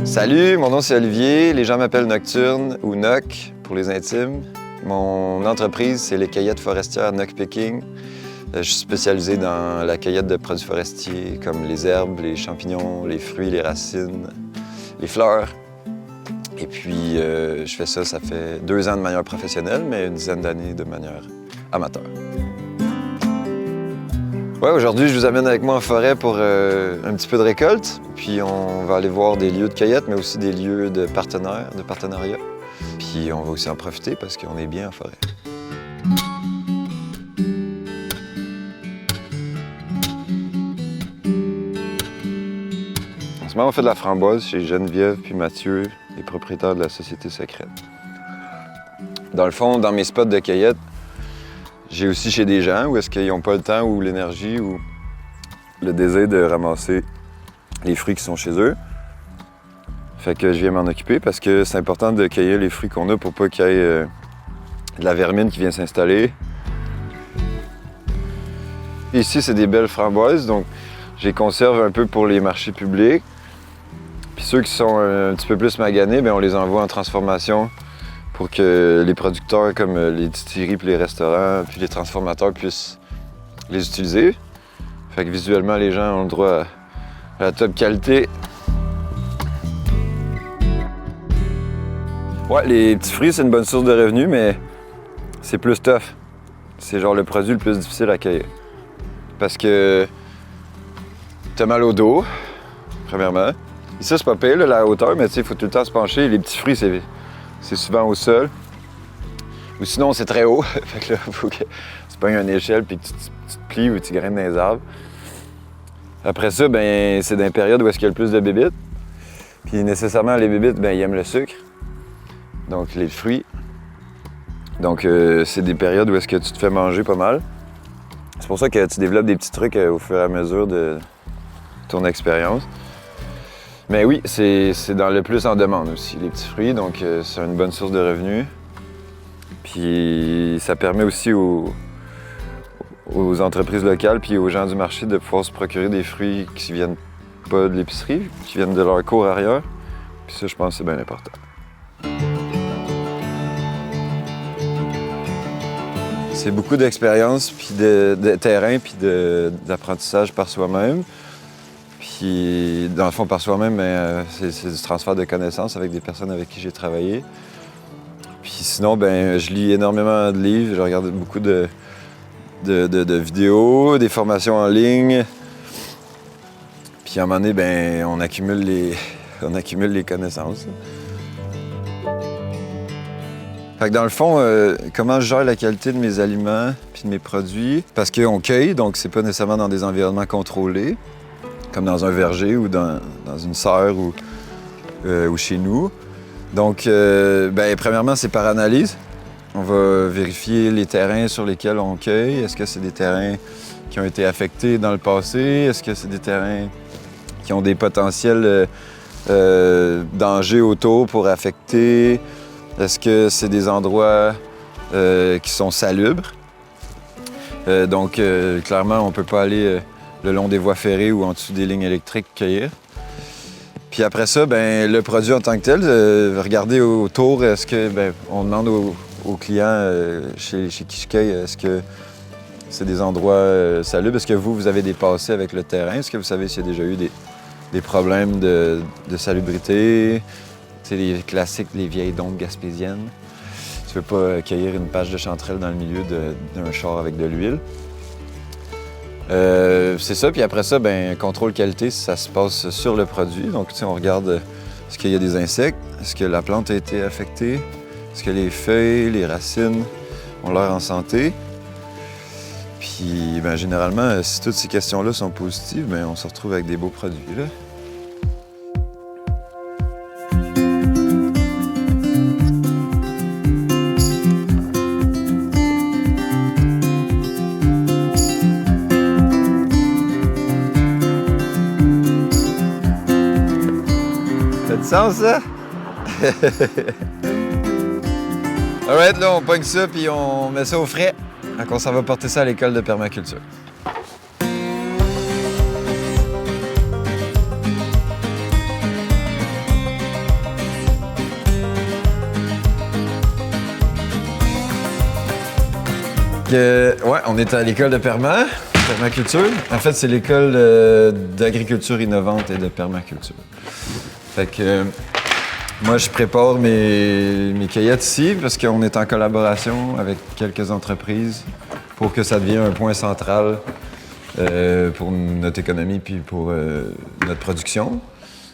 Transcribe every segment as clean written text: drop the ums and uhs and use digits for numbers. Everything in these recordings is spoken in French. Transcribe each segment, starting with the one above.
Salut, mon nom c'est Olivier. Les gens m'appellent Nocturne ou Noc pour les intimes. Mon entreprise, c'est les cueillettes forestières Noc Picking. Je suis spécialisé dans la cueillette de produits forestiers comme les herbes, les champignons, les fruits, les racines, les fleurs. Et puis, je fais ça, ça fait 2 ans de manière professionnelle, mais une dizaine d'années de manière amateur. Ouais, aujourd'hui, je vous amène avec moi en forêt pour un petit peu de récolte. Puis on va aller voir des lieux de cueillette, mais aussi des lieux de partenariat. Puis on va aussi en profiter parce qu'on est bien en forêt. En ce moment, on fait de la framboise chez Geneviève puis Mathieu, les propriétaires de la Société Secrète. Dans le fond, dans mes spots de cueillette, j'ai aussi chez des gens où est-ce qu'ils n'ont pas le temps ou l'énergie ou le désir de ramasser les fruits qui sont chez eux. Fait que je viens m'en occuper parce que c'est important de cueillir les fruits qu'on a pour pas qu'il y ait de la vermine qui vient s'installer. Ici, c'est des belles framboises, donc je les conserve un peu pour les marchés publics. Puis ceux qui sont un petit peu plus maganés, bien, on les envoie en transformation pour que les producteurs comme les distilleries, puis les restaurants, puis les transformateurs puissent les utiliser. Fait que visuellement, les gens ont le droit à la top qualité. Ouais, les petits fruits, c'est une bonne source de revenus, mais c'est plus tough. C'est genre le produit le plus difficile à cueillir. Parce que t'as mal au dos, premièrement. Et ça, c'est pas pire, là, la hauteur, mais tu sais, il faut tout le temps se pencher. Les petits fruits, c'est souvent au sol. Ou sinon, c'est très haut. Fait que là, il faut que tu pognes une échelle puis que tu te plies ou tu graines dans les arbres. Après ça, ben c'est dans une période où est-ce qu'il y a le plus de bébites. Puis nécessairement, les bébites, ben ils aiment le sucre. Donc, les fruits. Donc, c'est des périodes où est-ce que tu te fais manger pas mal. C'est pour ça que tu développes des petits trucs au fur et à mesure de ton expérience. Mais oui, c'est dans le plus en demande aussi, les petits fruits. Donc, c'est une bonne source de revenus. Puis, ça permet aussi aux entreprises locales puis aux gens du marché de pouvoir se procurer des fruits qui viennent pas de l'épicerie, qui viennent de leur cour arrière. Puis ça, je pense que c'est bien important. C'est beaucoup d'expérience, puis de terrain, puis d'apprentissage par soi-même. Puis, dans le fond, par soi-même, c'est du transfert de connaissances avec des personnes avec qui j'ai travaillé. Puis sinon, ben, je lis énormément de livres, je regarde beaucoup de vidéos, des formations en ligne. Puis à un moment donné, ben, on accumule les connaissances. Fait que dans le fond, comment je gère la qualité de mes aliments puis de mes produits? Parce qu'on cueille, donc c'est pas nécessairement dans des environnements contrôlés, comme dans un verger ou dans une serre ou chez nous. Donc, ben, premièrement, c'est par analyse. On va vérifier les terrains sur lesquels on cueille. Est-ce que c'est des terrains qui ont été affectés dans le passé? Est-ce que c'est des terrains qui ont des potentiels dangers autour pour affecter? Est-ce que c'est des endroits qui sont salubres? Donc, clairement, on ne peut pas aller le long des voies ferrées ou en dessous des lignes électriques cueillir. Puis après ça, ben, le produit en tant que tel, regarder autour, est-ce que, ben, on demande aux clients chez qui je cueille, est-ce que c'est des endroits salubres? Est-ce que vous avez des passés avec le terrain? Est-ce que vous savez s'il y a déjà eu des problèmes de salubrité? Tu sais, les classiques, les vieilles dompes gaspésiennes. Tu veux pas cueillir une pâche de chanterelle dans le milieu d'un char avec de l'huile. C'est ça, puis après ça, ben, contrôle qualité, ça se passe sur le produit. Donc, tu sais, on regarde est-ce qu'il y a des insectes, est-ce que la plante a été affectée, est-ce que les feuilles, les racines ont l'air en santé. Puis, ben, généralement, si toutes ces questions-là sont positives, ben, on se retrouve avec des beaux produits, là. Ça a du sens, ça? Alright, là, on pogne ça puis on met ça au frais. Donc, on s'en va porter ça à l'école de permaculture. Ouais, on est à l'école de permaculture. En fait, c'est l'école d'agriculture innovante et de permaculture. Fait que moi, je prépare mes cueillettes ici parce qu'on est en collaboration avec quelques entreprises pour que ça devienne un point central pour notre économie puis pour notre production.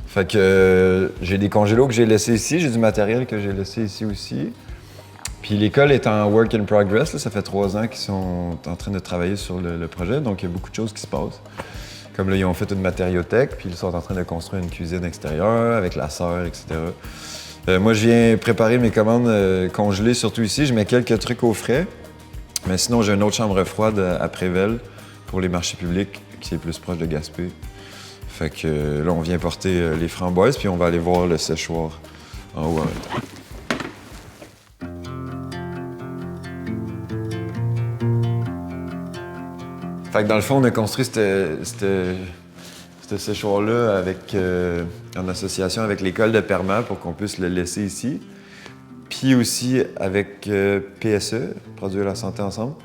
Fait que j'ai des congélos que j'ai laissés ici, j'ai du matériel que j'ai laissé ici aussi. Puis l'école est en work in progress, là. Ça fait 3 ans qu'ils sont en train de travailler sur le projet, donc il y a beaucoup de choses qui se passent. Comme là, ils ont fait une matériothèque, puis ils sont en train de construire une cuisine extérieure avec la serre, etc. Moi, je viens préparer mes commandes congelées, surtout ici. Je mets quelques trucs au frais, mais sinon, j'ai une autre chambre froide à Prével pour les marchés publics, qui est plus proche de Gaspé. Fait que là, on vient porter les framboises, puis on va aller voir le séchoir en haut en même temps. Fait que dans le fond, on a construit ce séchoir-là en association avec l'école de Perma pour qu'on puisse le laisser ici. Puis aussi avec PSE, Produire la santé ensemble,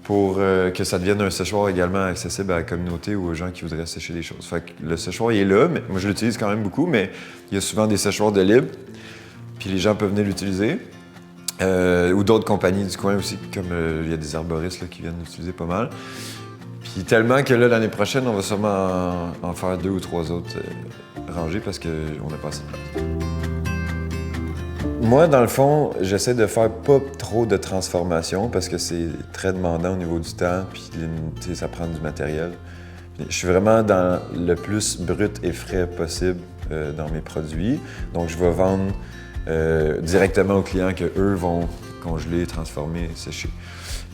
pour que ça devienne un séchoir également accessible à la communauté ou aux gens qui voudraient sécher des choses. Fait que le séchoir, il est là, mais moi je l'utilise quand même beaucoup, mais il y a souvent des séchoirs de libre, puis les gens peuvent venir l'utiliser. Ou d'autres compagnies du coin aussi, comme il y a des arboristes là, qui viennent l'utiliser pas mal. Puis tellement que là, l'année prochaine, on va sûrement en faire 2 ou 3 autres rangées parce qu'on n'a pas assez de place. Moi, dans le fond, j'essaie de faire pas trop de transformation parce que c'est très demandant au niveau du temps, puis ça prend du matériel. Je suis vraiment dans le plus brut et frais possible dans mes produits. Donc, je vais vendre directement aux clients qu'eux vont congeler, transformer, sécher.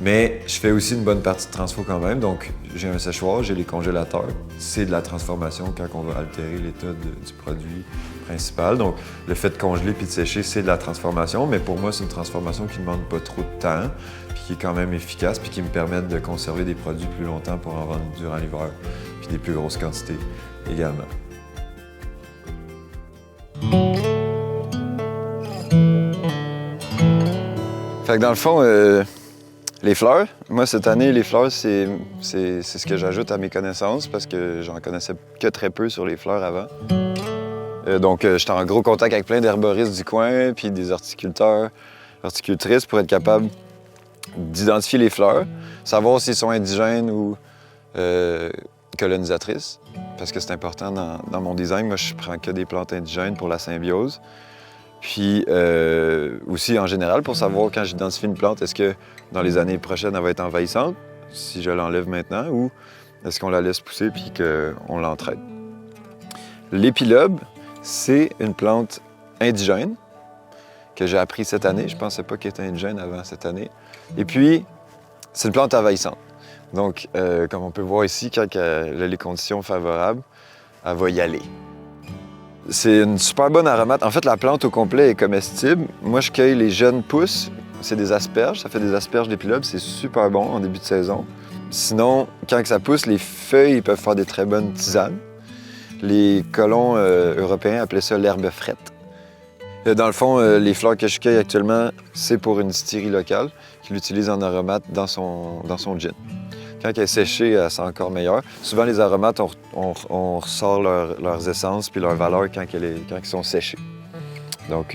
Mais je fais aussi une bonne partie de transfo quand même. Donc, j'ai un séchoir, j'ai les congélateurs. C'est de la transformation quand on va altérer l'état du produit principal. Donc, le fait de congeler puis de sécher, c'est de la transformation. Mais pour moi, c'est une transformation qui ne demande pas trop de temps, puis qui est quand même efficace, puis qui me permet de conserver des produits plus longtemps pour en vendre durant l'hiver, puis des plus grosses quantités également. Fait que dans le fond, les fleurs, moi cette année, les fleurs, c'est ce que j'ajoute à mes connaissances parce que j'en connaissais que très peu sur les fleurs avant. Donc, j'étais en gros contact avec plein d'herboristes du coin, puis des horticulteurs, horticultrices pour être capable d'identifier les fleurs, savoir s'ils sont indigènes ou colonisatrices, parce que c'est important dans mon design. Moi, je prends que des plantes indigènes pour la symbiose. Puis aussi, en général, pour savoir quand j'identifie une plante, est-ce que dans les années prochaines, elle va être envahissante, si je l'enlève maintenant, ou est-ce qu'on la laisse pousser puis qu'on l'entraide? L'épilobe, c'est une plante indigène que j'ai appris cette année. Je ne pensais pas qu'elle était indigène avant cette année. Et puis, c'est une plante envahissante. Donc, comme on peut voir ici, quand elle a les conditions favorables, elle va y aller. C'est une super bonne aromate. En fait, la plante au complet est comestible. Moi, je cueille les jeunes pousses. C'est des asperges. Ça fait des asperges d'épilobe. C'est super bon en début de saison. Sinon, quand ça pousse, les feuilles peuvent faire des très bonnes tisanes. Les colons européens appelaient ça l'herbe frette. Dans le fond, les fleurs que je cueille actuellement, c'est pour une distillerie locale qui l'utilise en aromate dans son gin. Quand elle est séchée, elle sent encore meilleur. Souvent, les aromates, on ressort leurs essences puis leurs valeurs quand ils sont séchés. Donc,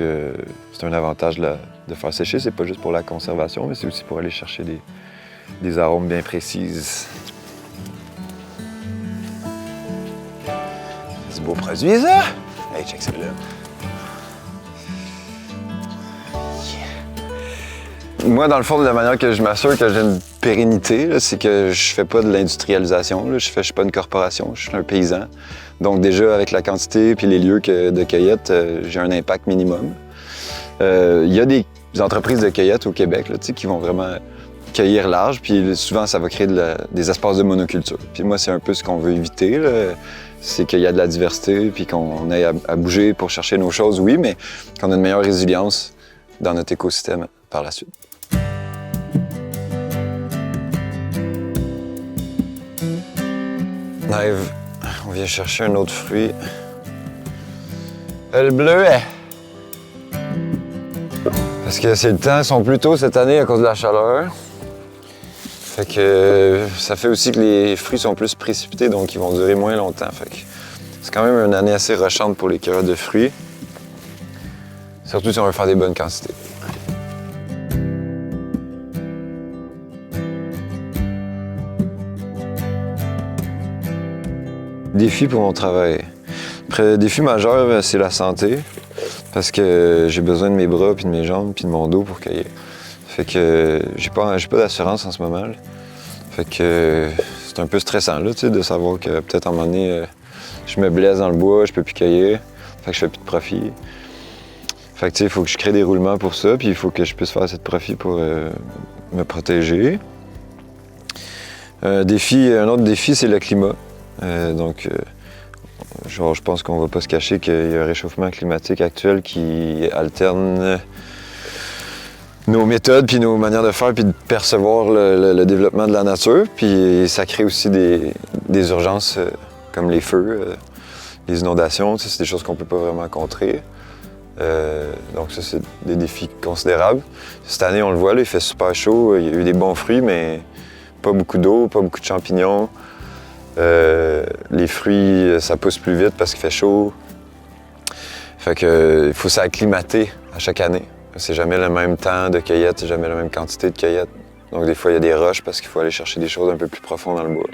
c'est un avantage de faire sécher. C'est pas juste pour la conservation, mais c'est aussi pour aller chercher des arômes bien précises. C'est beau produit, ça! Hey, check ça là. Moi, dans le fond, de la manière que je m'assure que j'ai une pérennité, c'est que je fais pas de l'industrialisation. Je suis pas une corporation, je suis un paysan. Donc déjà, avec la quantité et les lieux de cueillette, j'ai un impact minimum. Il y a des entreprises de cueillette au Québec là, qui vont vraiment cueillir large, puis souvent, ça va créer des espaces de monoculture. Puis moi, c'est un peu ce qu'on veut éviter, là. C'est qu'il y a de la diversité, puis qu'on ait à bouger pour chercher nos choses, oui, mais qu'on a une meilleure résilience dans notre écosystème par la suite. Live, on vient chercher un autre fruit. Le bleuet. Parce que c'est le temps, ils sont plus tôt cette année à cause de la chaleur. Fait que ça fait aussi que les fruits sont plus précipités, donc ils vont durer moins longtemps. Fait que c'est quand même une année assez rushante pour les cueilleurs de fruits. Surtout si on veut faire des bonnes quantités. Défi pour mon travail. Le défi majeur, c'est la santé, parce que j'ai besoin de mes bras, puis de mes jambes, puis de mon dos pour cueillir. Fait que j'ai pas d'assurance en ce moment. Là. Fait que c'est un peu stressant là, de savoir que peut-être à un moment donné, je me blesse dans le bois, je peux plus cueillir, fait que je fais plus de profit. Fait que il faut que je crée des roulements pour ça, puis il faut que je puisse faire assez de profit pour me protéger. Un autre défi, c'est le climat. Je pense qu'on va pas se cacher qu'il y a un réchauffement climatique actuel qui alterne nos méthodes, puis nos manières de faire, puis de percevoir le développement de la nature. Puis ça crée aussi des urgences comme les feux, les inondations. C'est des choses qu'on peut pas vraiment contrer. Donc ça, c'est des défis considérables. Cette année, on le voit, là, il fait super chaud. Il y a eu des bons fruits, mais pas beaucoup d'eau, pas beaucoup de champignons. Les fruits, ça pousse plus vite parce qu'il fait chaud. Fait que il faut s'acclimater à chaque année. C'est jamais le même temps de cueillette, c'est jamais la même quantité de cueillette. Donc des fois, il y a des rushs parce qu'il faut aller chercher des choses un peu plus profondes dans le bois.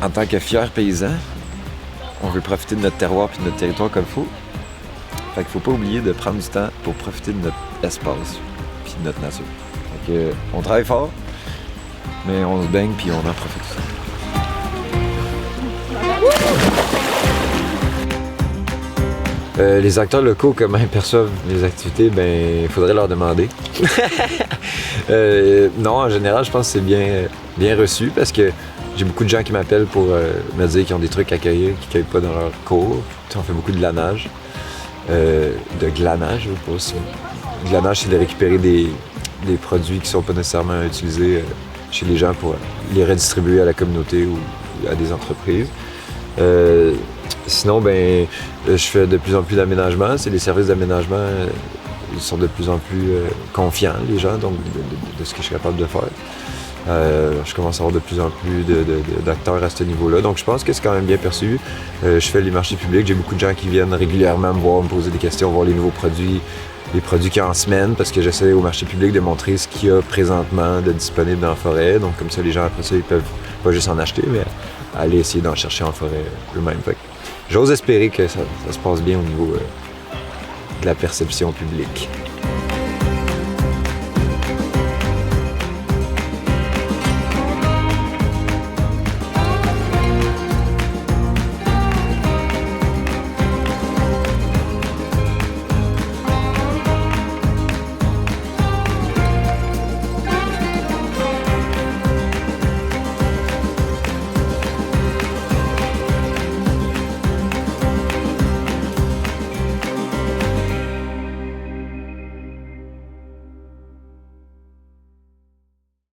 En tant que fier paysan, on veut profiter de notre terroir et de notre territoire comme il faut. Fait qu'il faut pas oublier de prendre du temps pour profiter de notre espace et de notre nature. Fait que, on travaille fort, mais on se baigne puis on en profite aussi. Les acteurs locaux, comment ils perçoivent les activités, il faudrait leur demander. Non, en général, je pense que c'est bien reçu parce que j'ai beaucoup de gens qui m'appellent pour me dire qu'ils ont des trucs à cueillir, qu'ils ne cueillent pas dans leur cours. On fait beaucoup de glanage. De glanage, je pense. Glanage, c'est de récupérer des produits qui ne sont pas nécessairement utilisés chez les gens pour les redistribuer à la communauté ou à des entreprises. Sinon, je fais de plus en plus d'aménagements. Les services d'aménagement, ils sont de plus en plus confiants, les gens, donc de ce que je suis capable de faire. Je commence à avoir de plus en plus d'acteurs à ce niveau-là. Donc, je pense que c'est quand même bien perçu. Je fais les marchés publics. J'ai beaucoup de gens qui viennent régulièrement me voir, me poser des questions, voir les nouveaux produits, les produits qu'il y a en semaine, parce que j'essaie au marché public de montrer ce qu'il y a présentement de disponible dans la forêt. Donc, comme ça, les gens, après ça, ils peuvent pas juste en acheter, mais aller essayer d'en chercher en forêt eux-mêmes. J'ose espérer que ça se passe bien au niveau de la perception publique.